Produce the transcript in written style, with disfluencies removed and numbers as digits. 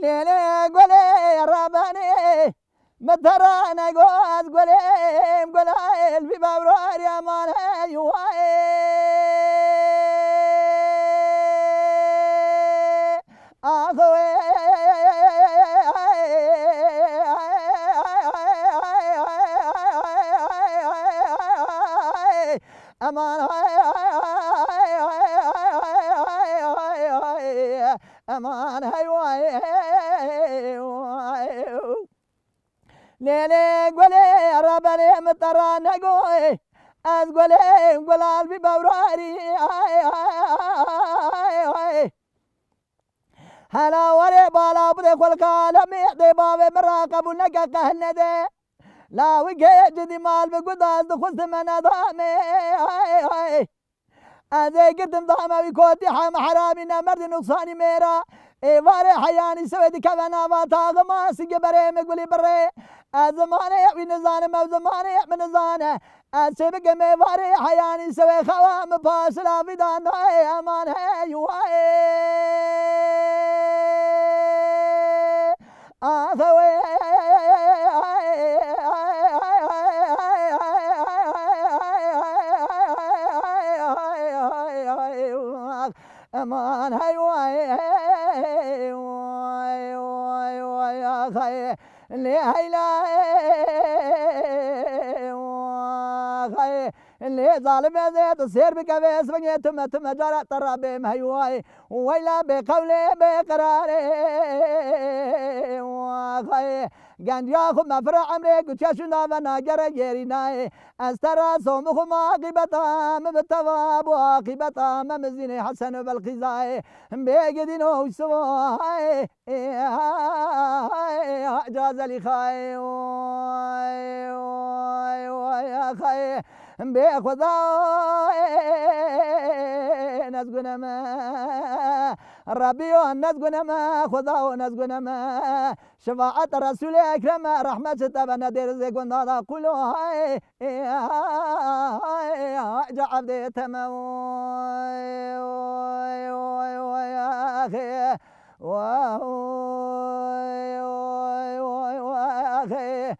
ليلي قولي رباني مترانا قوز قولي قولي في بابرار يا مانا يواي أخوي أمان أمان هاي ليلي قولي ربني مطران قوي أزقولي قلال في بوراري هلا وري بالا بدي كل كلامي دي بابي مراقب ونقا كهندي لا وجه جدي مال بقداس دخلت من ضامي أزي قدم ضامي بكوتي حام حرامي نمرد نقصاني ميرا واري حياني سويدي كفنا فاتا ما سيجي بري مقبلي بري زماني ونزانه مو زماني من زانه أسيبك مي واري حياني سوي خوام باسلا في داناي أمان هاي واي أخوي أمان هاي واي اللي هيلا اللي ظالم زيت السير بكبيس بني تم جرى ترى بهم هيواي ويلا بقولي بقراري قاند ياخذ مفرع عمرك وتشاشنا بنا جرى جريناي استرى صومكم عاقبة بالتواب وعاقبة مزيني حسن بالقزاي بيقدين وسواي جاز لي خاي يا خاي بيخذا نسقنا ما ربي ونسقنا ما خذا نسقنا ما شفاعة رسول أكرم رحمة تبنا دير زيكون هذا كله جعب دي تمام يا أخي